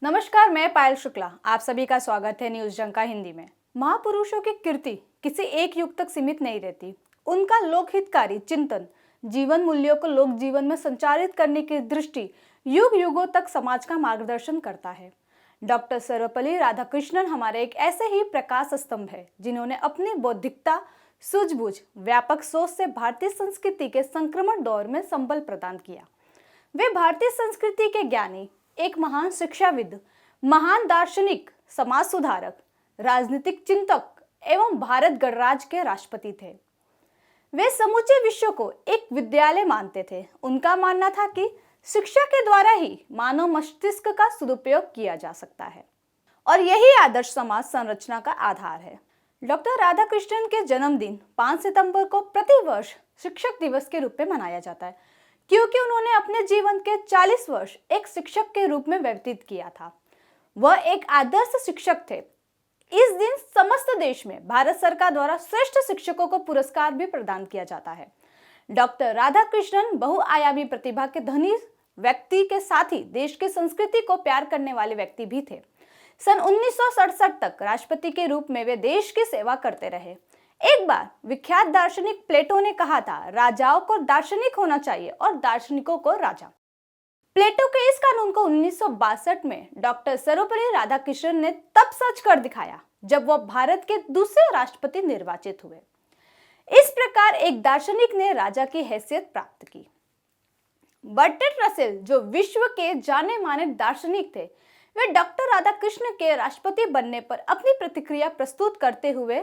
नमस्कार, मैं पायल शुक्ला। आप सभी का स्वागत है न्यूज जंका हिंदी में। महापुरुषों की कीर्ति किसी एक युग तक सीमित नहीं रहती। उनका लोकहितकारी चिंतन, जीवन मूल्यों को लोक जीवन में संचारित करने की दृष्टि युग युगों तक समाज का मार्गदर्शन करता है। डॉक्टर सर्वपल्ली राधाकृष्णन हमारे एक ऐसे ही प्रकाश स्तंभ है जिन्होंने अपनी बौद्धिकता, सूझबूझ, व्यापक सोच से भारतीय संस्कृति के संक्रमण दौर में संबल प्रदान किया। वे भारतीय संस्कृति के ज्ञानी, एक महान शिक्षाविद, महान दार्शनिक, समाज सुधारक, राजनीतिक चिंतक एवं भारत गणराज्य के राष्ट्रपति थे। वे समूचे विश्व को एक विद्यालय मानते थे। उनका मानना था कि शिक्षा के द्वारा ही मानव मस्तिष्क का सदुपयोग किया जा सकता है और यही आदर्श समाज संरचना का आधार है। डॉक्टर राधाकृष्णन के जन्मदिन 5 सितंबर को प्रतिवर्ष शिक्षक दिवस के रूप में मनाया जाता है, क्योंकि उन्होंने अपने जीवन के 40 वर्ष एक शिक्षक के रूप में व्यतीत किया था। वह एक आदर्श शिक्षक थे। इस दिन समस्त देश में भारत सरकार द्वारा श्रेष्ठ शिक्षकों को पुरस्कार भी प्रदान किया जाता है। डॉक्टर राधाकृष्णन बहुआयामी प्रतिभा के धनी व्यक्ति के साथ ही देश की संस्कृति को प्यार करने वाले व्यक्ति भी थे। सन 1967 तक राष्ट्रपति के रूप में वे देश की सेवा करते रहे। एक बार विख्यात दार्शनिक प्लेटो ने कहा था, राजाओं को दार्शनिक होना चाहिए और दार्शनिकों को राजा। प्लेटो के इस कानून को 1962 में डॉक्टर सर्वपल्ली राधाकृष्णन ने तब सच कर दिखाया जब वह भारत के दूसरे राष्ट्रपति निर्वाचित हुए। इस प्रकार एक दार्शनिक ने राजा की हैसियत प्राप्त की। बर्ट्रैंड रसेल, जो विश्व के जाने माने दार्शनिक थे, वे डॉक्टर राधाकृष्णन के राष्ट्रपति बनने पर अपनी प्रतिक्रिया प्रस्तुत करते हुए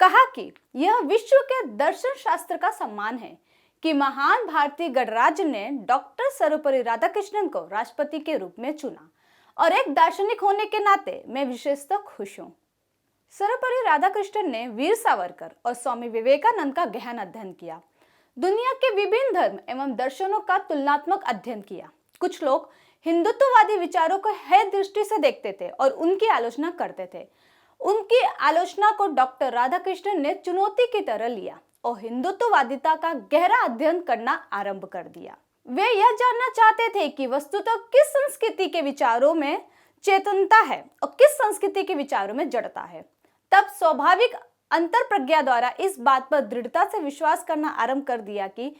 कहा कि यह विश्व के दर्शन शास्त्र का सम्मान है कि महान भारतीय गणराज्य ने डॉक्टर सर्वपल्ली राधाकृष्णन को राष्ट्रपति के रूप में चुना और एक दार्शनिक होने के नाते मैं विशेषतः खुश हूँ। सर्वपल्ली राधाकृष्णन ने वीर सावरकर और स्वामी विवेकानंद का गहन अध्ययन किया। दुनिया के विभिन्न धर्म एवं दर्शनों का तुलनात्मक अध्ययन किया। कुछ लोग हिंदुत्ववादी विचारों को है दृष्टि से देखते थे और उनकी आलोचना करते थे। उनकी आलोचना को डॉक्टर राधाकृष्णन ने चुनौती की तरह लिया और हिंदुत्ववादिता का गहरा अध्ययन करना आरंभ कर दिया। वे यह जानना चाहते थे कि वस्तुतः किस संस्कृति के विचारों में चेतनता है और किस संस्कृति के विचारों में जड़ता है। तब स्वाभाविक अंतर प्रज्ञा द्वारा इस बात पर दृढ़ता से विश्वास करना आरंभ कर दिया कि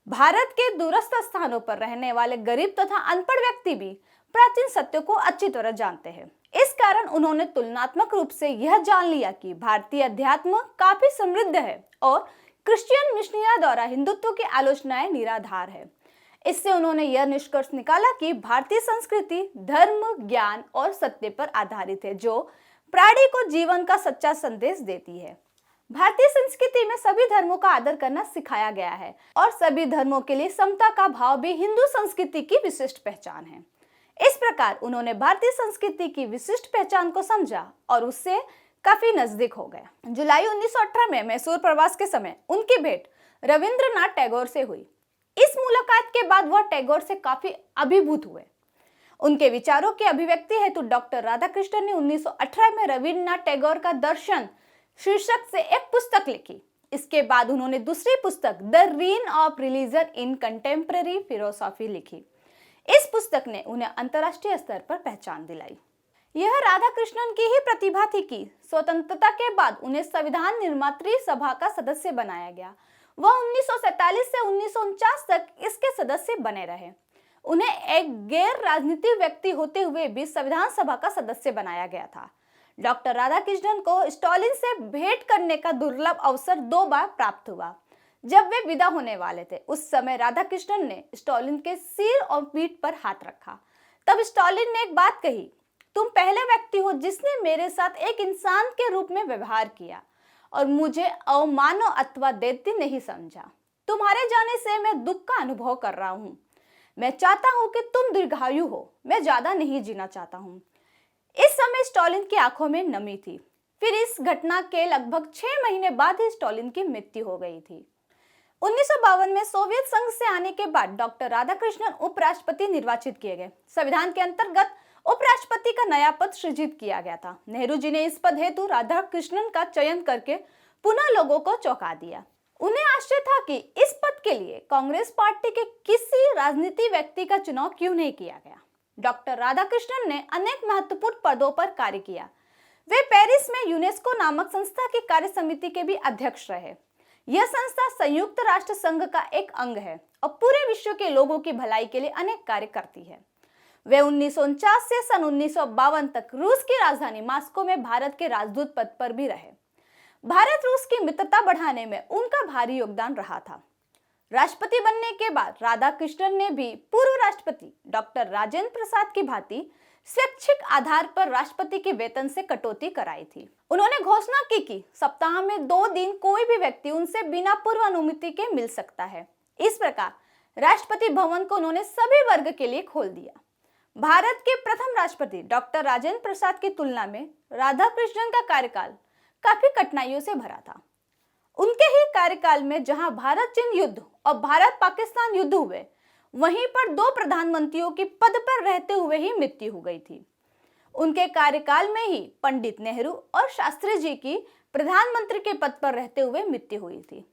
भारत के दूरस्थ स्थानों पर रहने वाले गरीब तथा अनपढ़ व्यक्ति भी प्राचीन सत्यों को अच्छी तरह जानते हैं। इस कारण उन्होंने तुलनात्मक रूप से यह जान लिया कि भारतीय अध्यात्म काफी समृद्ध है और क्रिश्चियन मिशनरियों द्वारा हिंदुत्व की आलोचनाएं निराधार है। इससे उन्होंने यह निष्कर्ष निकाला कि भारतीय संस्कृति धर्म, ज्ञान और सत्य पर आधारित है, जो प्राणी को जीवन का सच्चा संदेश देती है। भारतीय संस्कृति में सभी धर्मों का आदर करना सिखाया गया है और सभी धर्मों के लिए समता का भाव भी हिंदू संस्कृति की विशिष्ट पहचान है। इस प्रकार उन्होंने भारतीय संस्कृति की विशिष्ट पहचान को समझा और उससे काफी नजदीक हो गया। जुलाई 1918 में मैसूर प्रवास के समय उनकी भेंट रविंद्रनाथ टैगोर से हुई। इस मुलाकात के बाद वह टैगोर से काफी अभिभूत हुए। उनके विचारों की अभिव्यक्ति हेतु डॉक्टर राधाकृष्णन ने 1918 में रविंद्रनाथ टैगोर का दर्शन शीर्षक से एक पुस्तक लिखी। इसके बाद उन्होंने दूसरी पुस्तक the reign of religion in contemporary philosophy लिखी। इस पुस्तक ने उन्हें अंतर्राष्ट्रीय स्तर पर पहचान दिलाई। यह राधाकृष्णन की ही प्रतिभा थी कि स्वतंत्रता के बाद उन्हें संविधान निर्मात्री सभा का सदस्य बनाया गया। वह 1947 से 1949 तक इसके सदस्य बने रहे। उन्हें एक गैर राजनीतिक व्यक्ति होते हुए भी संविधान सभा का सदस्य बनाया गया था। डॉक्टर राधाकृष्णन को स्टालिन से भेंट करने का दुर्लभ अवसर 2 बार प्राप्त हुआ। जब वे विदा होने वाले थे, उस समय राधाकृष्णन ने स्टालिन के सिर और पीठ पर हाथ रखा। तब स्टालिन ने एक बात कही, तुम पहले व्यक्ति हो जिसने मेरे साथ एक इंसान के रूप में व्यवहार किया और मुझे अवमानव अथवा दैत्य नहीं समझा। तुम्हारे जाने से मैं दुख का अनुभव कर रहा हूँ। मैं चाहता हूँ कि तुम दीर्घायु हो। मैं ज्यादा नहीं जीना चाहता हूँ। इस समय स्टालिन की आंखों में नमी थी। फिर इस घटना के लगभग 6 महीने बाद ही स्टालिन की मृत्यु हो गई थी। 1952 में सोवियत संघ से आने के बाद डॉक्टर राधाकृष्णन उपराष्ट्रपति निर्वाचित किए गए। संविधान के अंतर्गत उपराष्ट्रपति का नया पद सृजित किया गया था। नेहरू जी ने इस पद हेतु राधाकृष्णन का चयन करके पुनः लोगों को चौंका दिया। उन्हें आश्चर्य था कि इस पद के लिए कांग्रेस पार्टी के किसी राजनीतिक व्यक्ति का चुनाव क्यों नहीं किया गया। डॉक्टर राधाकृष्णन ने अनेक महत्वपूर्ण पदों पर कार्य किया। वे पेरिस में यूनेस्को नामक संस्था की कार्य समिति के भी अध्यक्ष रहे। यह संस्था संयुक्त राष्ट्र संघ का एक अंग है और पूरे विश्व के लोगों की भलाई के लिए अनेक कार्य करती है। वे 1949 से सन 1952 तक रूस की राजधानी मॉस्को में भारत के राजदूत पद पर भी रहे। भारत रूस की मित्रता बढ़ाने में उनका भारी योगदान रहा था। राष्ट्रपति बनने के बाद राधाकृष्णन ने भी पूर्व राष्ट्रपति डॉक्टर राजेंद्र प्रसाद की भांति स्वैच्छिक आधार पर राष्ट्रपति के वेतन से कटौती कराई थी। उन्होंने घोषणा की कि सप्ताह में 2 दिन कोई भी व्यक्ति उनसे बिना पूर्व अनुमति के मिल सकता है। इस प्रकार राष्ट्रपति भवन को उन्होंने सभी वर्ग के लिए खोल दिया। भारत के प्रथम राष्ट्रपति डॉक्टर राजेंद्र प्रसाद की तुलना में राधाकृष्णन का कार्यकाल काफी कठिनाइयों से भरा था। उनके ही कार्यकाल में जहां भारत चीन युद्ध और भारत पाकिस्तान युद्ध हुए, वहीं पर 2 प्रधानमंत्रियों की पद पर रहते हुए ही मृत्यु हो गई थी। उनके कार्यकाल में ही पंडित नेहरू और शास्त्री जी की प्रधानमंत्री के पद पर रहते हुए मृत्यु हुई थी।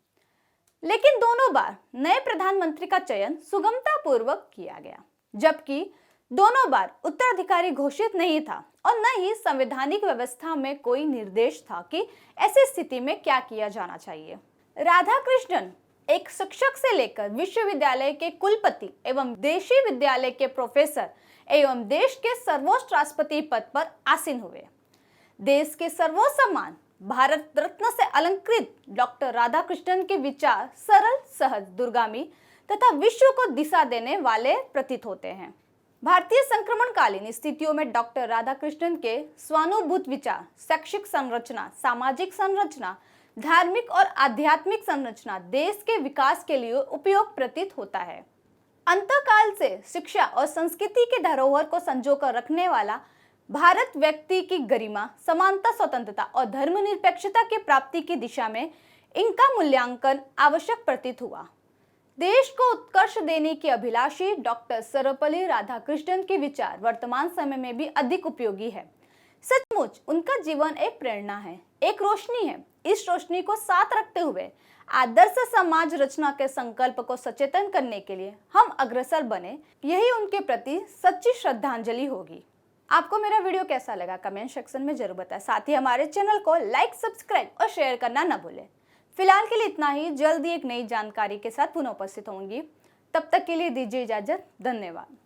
लेकिन दोनों बार नए प्रधानमंत्री का चयन सुगमता पूर्वक किया गया, जबकि दोनों बार उत्तराधिकारी घोषित नहीं था और न ही संवैधानिक व्यवस्था में कोई निर्देश था कि ऐसी स्थिति में क्या किया जाना चाहिए। राधाकृष्णन एक शिक्षक से लेकर विश्वविद्यालय के कुलपति एवं देशी विद्यालय के प्रोफेसर एवं देश के सर्वोच्च राष्ट्रपति पद पर आसीन हुए। देश के सर्वोच्च सम्मान भारत रत्न से अलंकृत डॉक्टर राधाकृष्णन के विचार सरल, सहज, दूरगामी तथा विश्व को दिशा देने वाले प्रतीत होते हैं। भारतीय संक्रमणकालीन स्थितियों में डॉक्टर राधाकृष्णन के स्वानुभूत विचार शैक्षिक संरचना, सामाजिक संरचना, धार्मिक और आध्यात्मिक संरचना देश के विकास के लिए उपयोग प्रतीत होता है। अंतकाल से शिक्षा और संस्कृति के धरोहर को संजोकर रखने वाला भारत व्यक्ति की गरिमा, समानता, स्वतंत्रता और धर्मनिरपेक्षता की प्राप्ति की दिशा में इनका मूल्यांकन आवश्यक प्रतीत हुआ। देश को उत्कर्ष देने की अभिलाषी डॉक्टर सर्वपल्ली राधाकृष्णन के विचार वर्तमान समय में भी अधिक उपयोगी है। सचमुच उनका जीवन एक प्रेरणा है, एक रोशनी है। इस रोशनी को साथ रखते हुए आदर्श समाज रचना के संकल्प को सचेतन करने के लिए हम अग्रसर बने, यही उनके प्रति सच्ची श्रद्धांजलि होगी। आपको मेरा वीडियो कैसा लगा कमेंट सेक्शन में जरूर बताएं। साथ ही हमारे चैनल को लाइक, सब्सक्राइब और शेयर करना न भूलें। फिलहाल के लिए इतना ही। जल्दी एक नई जानकारी के साथ पुनः उपस्थित होंगी। तब तक के लिए दीजिए इजाजत। धन्यवाद।